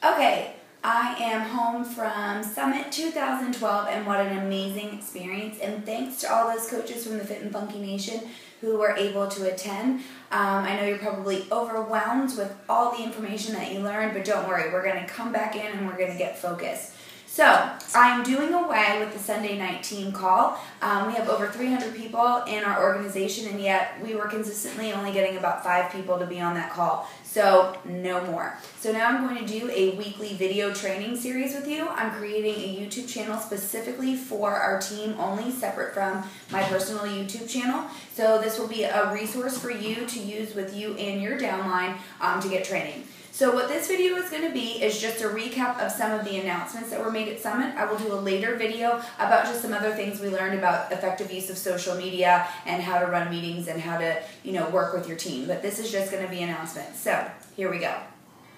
Okay, I am home from Summit 2012, and what an amazing experience. And thanks to all those coaches from the Fit and Funky Nation who were able to attend. I know you're probably overwhelmed with all the information that you learned, but don't worry, we're going to come back in and we're going to get focused. So, I'm doing away with the Sunday night team call. We have over 300 people in our organization, and yet we were consistently only getting about 5 people to be on that call. So, no more. So now I'm going to do a weekly video training series with you. I'm creating a YouTube channel specifically for our team only, separate from my personal YouTube channel. So this will be a resource for you to use with you and your downline to get training. So what this video is going to be is just a recap of some of the announcements that were made at Summit. I will do a later video about just some other things we learned about effective use of social media and how to run meetings and how to, work with your team. But this is just going to be announcements. So here we go.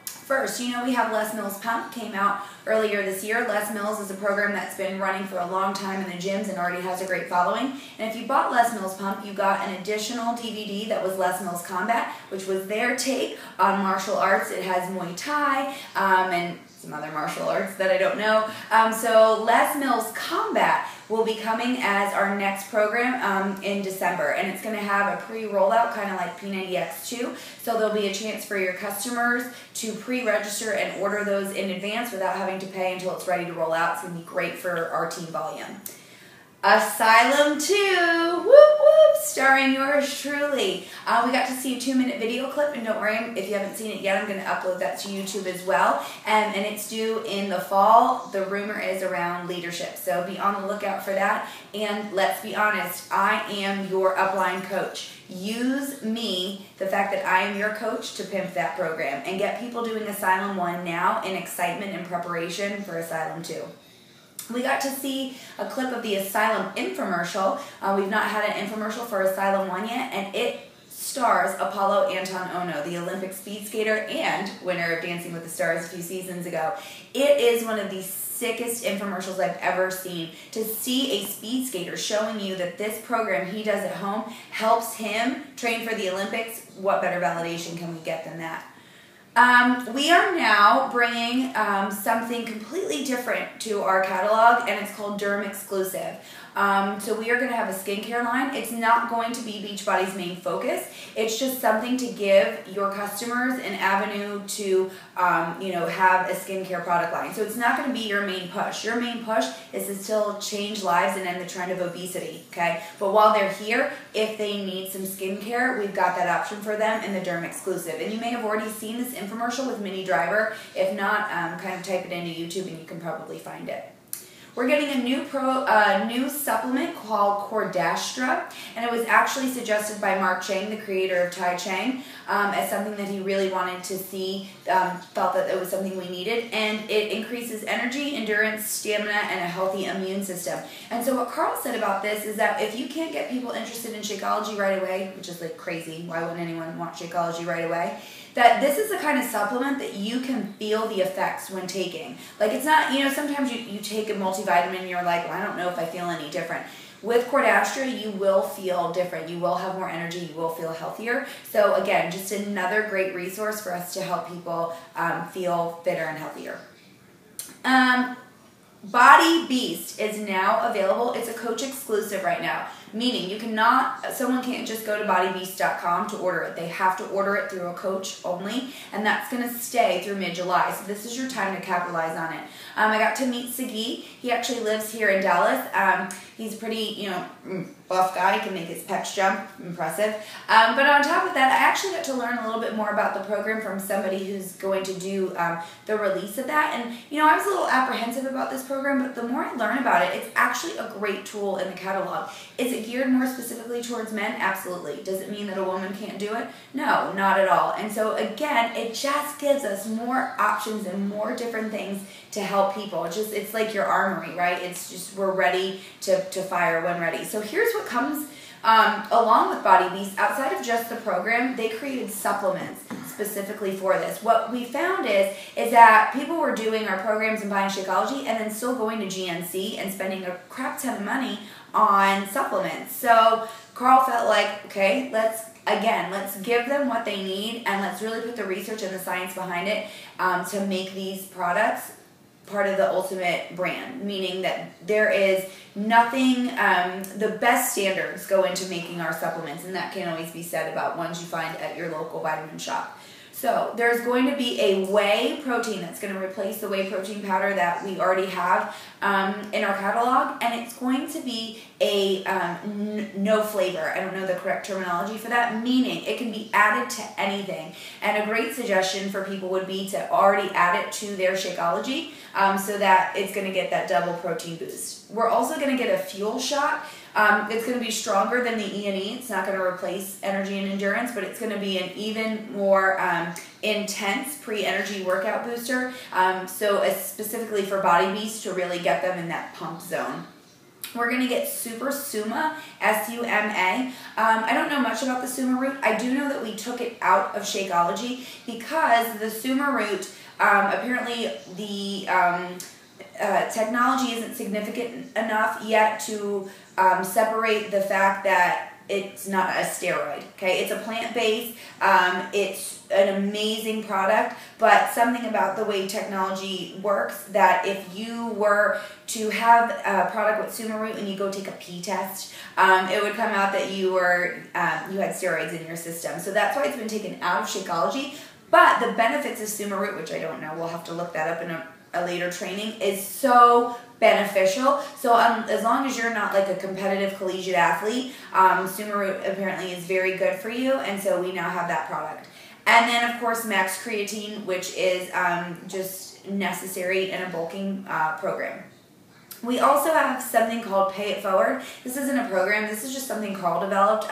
First, we have Les Mills Pump, came out earlier this year. Les Mills is a program that's been running for a long time in the gyms and already has a great following. And if you bought Les Mills Pump, you got an additional DVD that was Les Mills Combat, which was their take on martial arts. It has Muay Thai and some other martial arts that I don't know. So Les Mills Combat will be coming as our next program in December, and it's going to have a pre-rollout, kind of like P90X2, so there'll be a chance for your customers to pre-register and order those in advance without having to pay until it's ready to roll out. It's going to be great for our team volume. Asylum 2, whoop whoop, starring yours truly. We got to see a 2-minute video clip, and don't worry if you haven't seen it yet, I'm going to upload that to YouTube as well, and it's due in the fall. The rumor is around leadership, so be on the lookout for that. And let's be honest, I am your upline coach. Use me, the fact that I am your coach, to pimp that program and get people doing Asylum 1 now in excitement and preparation for Asylum 2. We got to see a clip of the Asylum infomercial. We've not had an infomercial for Asylum 1 yet, and it stars Apollo Anton Ohno, the Olympic speed skater and winner of Dancing with the Stars a few seasons ago. It is one of the sickest infomercials I've ever seen. To see a speed skater showing you that this program he does at home helps him train for the Olympics, what better validation can we get than that? We are now bringing something completely different to our catalog, and it's called Derm Exclusive. So we are going to have a skincare line. It's not going to be Beachbody's main focus. It's just something to give your customers an avenue to, have a skincare product line. So it's not going to be your main push. Your main push is to still change lives and end the trend of obesity, okay? But while they're here, if they need some skincare, we've got that option for them in the Derm Exclusive. And you may have already seen this infomercial with Minnie Driver. If not, kind of type it into YouTube and you can probably find it. We're getting a new supplement called Cordastra, and it was actually suggested by Mark Chang, the creator of Tai Chang, as something that he really wanted to see, felt that it was something we needed, and it increases energy, endurance, stamina, and a healthy immune system. And so what Carl said about this is that if you can't get people interested in Shakeology right away, which is like crazy, why wouldn't anyone want Shakeology right away? That this is the kind of supplement that you can feel the effects when taking. Like it's not, sometimes you take a multivitamin and you're like, well, I don't know if I feel any different. With Cordastra, you will feel different. You will have more energy. You will feel healthier. So again, just another great resource for us to help people feel fitter and healthier. Body Beast is now available. It's a coach exclusive right now, meaning someone can't just go to bodybeast.com to order it. They have to order it through a coach only, and that's going to stay through mid-July. So this is your time to capitalize on it. I got to meet Sagi. He actually lives here in Dallas. He's a pretty, buff guy. He can make his pecs jump. Impressive. But on top of that, I actually got to learn a little bit more about the program from somebody who's going to do the release of that. And, I was a little apprehensive about this program, but the more I learn about it, it's actually a great tool in the catalog. Is it geared more specifically towards men? Absolutely. Does it mean that a woman can't do it? No, not at all. And so, again, it just gives us more options and more different things to help people. It's like your armory, right? It's just we're ready to fire when ready. So here's what comes along with Body Beast. Outside of just the program, they created supplements specifically for this. What we found is that people were doing our programs and buying Shakeology and then still going to GNC and spending a crap ton of money on supplements. So Carl felt like, okay, let's again, let's give them what they need, and let's really put the research and the science behind it to make these products part of the ultimate brand, meaning that there is nothing, the best standards go into making our supplements, and that can always be said about ones you find at your local vitamin shop. So there's going to be a whey protein that's going to replace the whey protein powder that we already have in our catalog, and it's going to be a no flavor. I don't know the correct terminology for that, meaning it can be added to anything. And a great suggestion for people would be to already add it to their Shakeology so that it's going to get that double protein boost. We're also going to get a fuel shot. It's going to be stronger than the E&E. It's not going to replace energy and endurance, but it's going to be an even more intense pre-energy workout booster. So it's specifically for body beasts to really get them in that pump zone. We're going to get Super Suma, S-U-M-A. I don't know much about the Suma root. I do know that we took it out of Shakeology because the Suma root, apparently the technology isn't significant enough yet to separate the fact that it's not a steroid, okay? It's a plant-based, it's an amazing product, but something about the way technology works that if you were to have a product with Suma root and you go take a pee test, it would come out that you were you had steroids in your system. So that's why it's been taken out of Shakeology. But the benefits of Suma root, which I don't know, we'll have to look that up in a later training, is so beneficial. So as long as you're not like a competitive collegiate athlete, Suma root apparently is very good for you, and so we now have that product. And then of course Max Creatine, which is just necessary in a bulking program. We also have something called Pay It Forward. This isn't a program, this is just something Carl developed.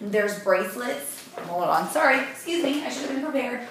There's bracelets. Hold on, sorry, excuse me, I should have been prepared.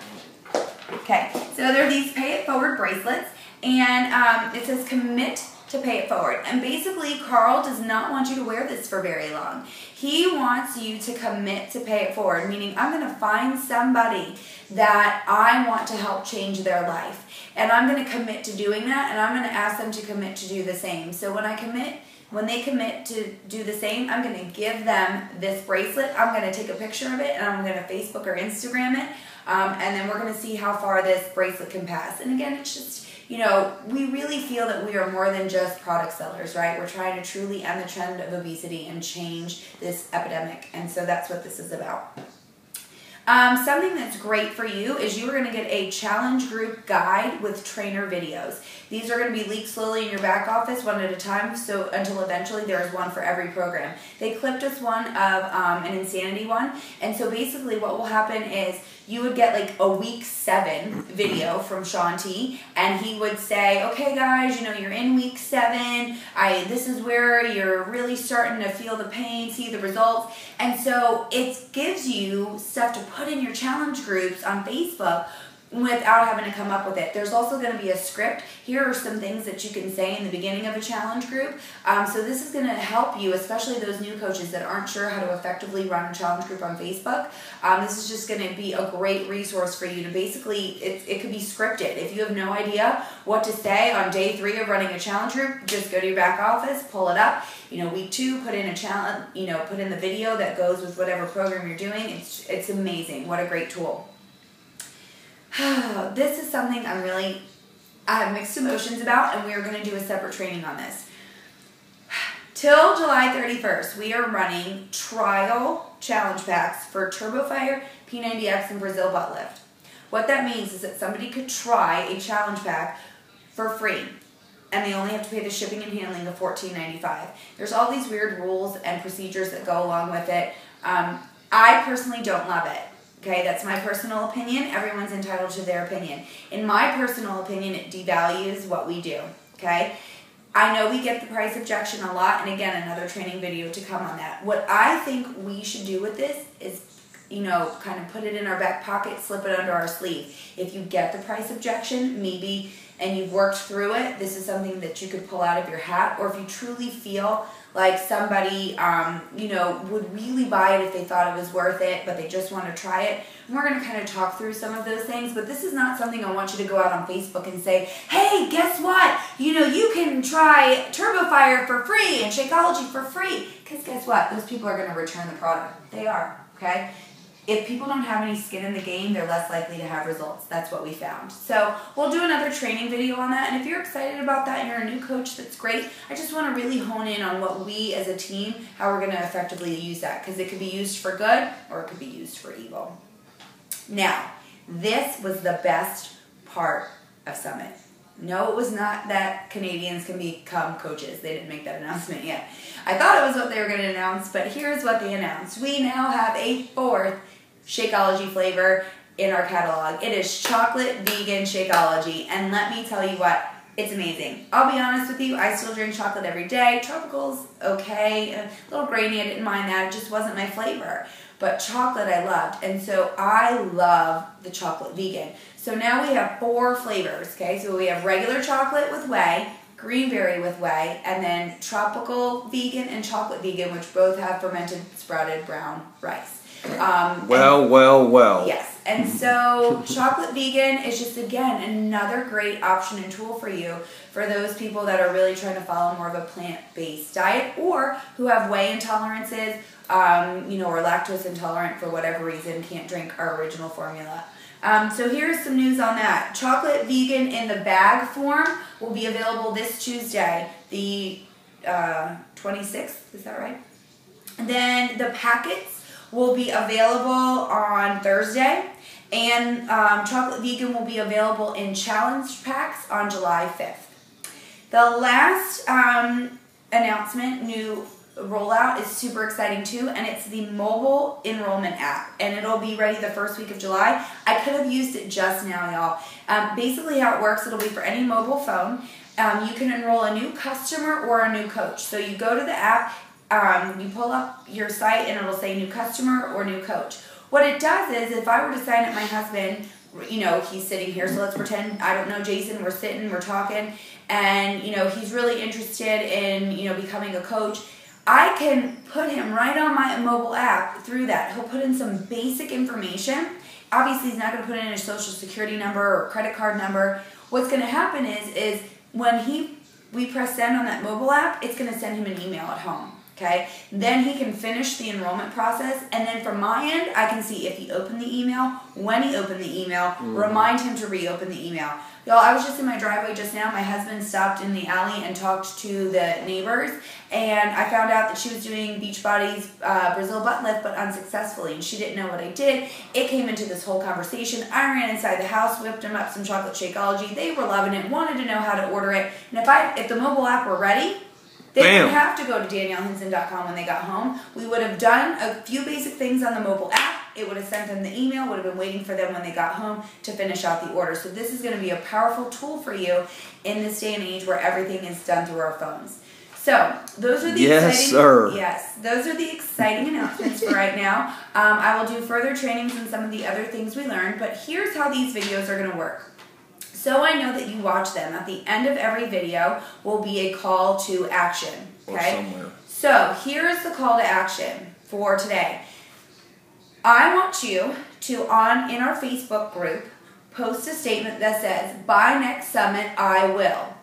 Okay, so there are these Pay It Forward bracelets, and it says commit to pay it forward. And basically, Carl does not want you to wear this for very long. He wants you to commit to pay it forward, meaning I'm going to find somebody that I want to help change their life. And I'm going to commit to doing that, and I'm going to ask them to commit to do the same. So when they commit to do the same, I'm going to give them this bracelet. I'm going to take a picture of it, and I'm going to Facebook or Instagram it. And then we're going to see how far this bracelet can pass. And again, it's just, you know, we really feel that we are more than just product sellers, right? We're trying to truly end the trend of obesity and change this epidemic. And so that's what this is about. Something that's great for you is you are going to get a challenge group guide with trainer videos. These are going to be leaked slowly in your back office one at a time, so until eventually there is one for every program. They clipped us one of an Insanity one, and so basically what will happen is you would get like a week 7 video from Shaun T, and he would say, okay guys, you know, you're in week 7, this is where you're really starting to feel the pain, see the results, and so it gives you stuff to put in your challenge groups on Facebook without having to come up with it. There's also going to be a script. Here are some things that you can say in the beginning of a challenge group. So this is going to help you, especially those new coaches that aren't sure how to effectively run a challenge group on Facebook. This is just going to be a great resource for you to basically, it could be scripted. If you have no idea what to say on day 3 of running a challenge group, just go to your back office, pull it up. You know, week 2, put in a challenge, you know, put in the video that goes with whatever program you're doing. It's amazing. What a great tool. This is something I have mixed emotions about, and we are going to do a separate training on this. Till July 31st, we are running trial challenge packs for TurboFire, P90X, and Brazil Butt Lift. What that means is that somebody could try a challenge pack for free, and they only have to pay the shipping and handling of $14.95. There's all these weird rules and procedures that go along with it. I personally don't love it. Okay, that's my personal opinion. Everyone's entitled to their opinion. In my personal opinion, it devalues what we do. Okay, I know we get the price objection a lot, and again, another training video to come on that. What I think we should do with this is, you know, kind of put it in our back pocket, slip it under our sleeve. If you get the price objection, maybe, and you've worked through it, this is something that you could pull out of your hat. Or if you truly feel like somebody, you know, would really buy it if they thought it was worth it, but they just want to try it. And we're going to kind of talk through some of those things, but this is not something I want you to go out on Facebook and say, hey, guess what? You know, you can try TurboFire for free and Shakeology for free. Because guess what? Those people are going to return the product. They are, okay? if people don't have any skin in the game, they're less likely to have results. That's what we found. So we'll do another training video on that. And if you're excited about that and you're a new coach, that's great. I just want to really hone in on what we as a team, how we're going to effectively use that. Because it could be used for good or it could be used for evil. Now, this was the best part of Summit. No, it was not that Canadians can become coaches. They didn't make that announcement yet. I thought it was what they were going to announce, but here's what they announced. We now have a 4th Shakeology flavor in our catalog. It is chocolate vegan Shakeology, and let me tell you what, it's amazing. I'll be honest with you, I still drink chocolate every day. Tropical's okay, a little grainy, I didn't mind that, it just wasn't my flavor. But chocolate I loved, and so I love the chocolate vegan. So now we have 4 flavors, okay? So we have regular chocolate with whey, greenberry with whey, and then tropical vegan and chocolate vegan, which both have fermented sprouted brown rice. Well. Yes, and so chocolate vegan is just, again, another great option and tool for you for those people that are really trying to follow more of a plant-based diet or who have whey intolerances, or lactose intolerant for whatever reason, can't drink our original formula. So here's some news on that. Chocolate vegan in the bag form will be available this Tuesday, the 26th, is that right? And then the packets will be available on Thursday, and chocolate vegan will be available in challenge packs on July 5th. The last announcement, new rollout, is super exciting too, and it's the mobile enrollment app, and it'll be ready the first week of July. I could have used it just now, y'all. Basically how it works, it'll be for any mobile phone. You can enroll a new customer or a new coach. So you go to the app, you pull up your site, and it'll say new customer or new coach. What it does is, if I were to sign up my husband, he's sitting here, so let's pretend, I don't know Jason, we're sitting, we're talking, and, he's really interested in, becoming a coach. I can put him right on my mobile app through that. He'll put in some basic information. Obviously, he's not going to put in his social security number or credit card number. What's going to happen is when we press send on that mobile app, it's going to send him an email at home. Okay, then he can finish the enrollment process, and then from my end, I can see if he opened the email, when he opened the email, remind him to reopen the email. Y'all, I was just in my driveway just now. My husband stopped in the alley and talked to the neighbors, and I found out that she was doing Beachbody's Brazil butt lift, but unsuccessfully, and she didn't know what I did. It came into this whole conversation. I ran inside the house, whipped him up some chocolate Shakeology. They were loving it, wanted to know how to order it, and if the mobile app were ready, they didn't have to go to DanielleHinson.com when they got home. We would have done a few basic things on the mobile app. It would have sent them the email, would have been waiting for them when they got home to finish out the order. So this is going to be a powerful tool for you in this day and age where everything is done through our phones. So those are the those are the exciting announcements for right now. I will do further trainings on some of the other things we learned, but here's how these videos are going to work. So I know that you watch them. At the end of every video will be a call to action. Okay? Or somewhere. So here's the call to action for today. I want you to, in our Facebook group, post a statement that says, by next summit, I will.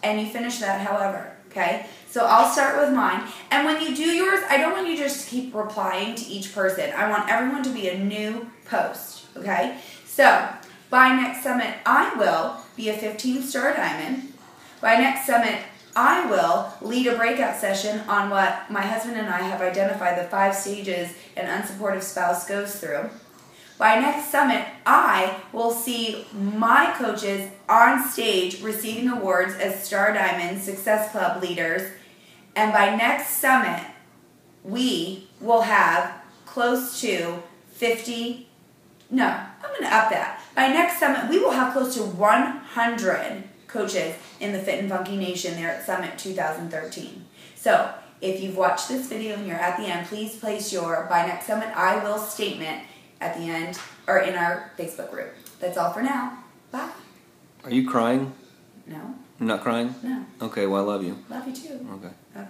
And you finish that however. Okay? So I'll start with mine. And when you do yours, I don't want you just to keep replying to each person. I want everyone to be a new post. Okay? So, by next summit, I will be a 15-star diamond. By next summit, I will lead a breakout session on what my husband and I have identified the 5 stages an unsupportive spouse goes through. By next summit, I will see my coaches on stage receiving awards as Star Diamond Success Club leaders. And by next summit, we will have close to 50, no, I'm going to up that. By next summit, we will have close to 100 coaches in the Fit and Funky Nation there at Summit 2013. So, if you've watched this video and you're at the end, please place your by next summit I will statement at the end or in our Facebook group. That's all for now. Bye. Are you crying? No. You're not crying? No. Okay, well, I love you. Love you too. Okay. Okay.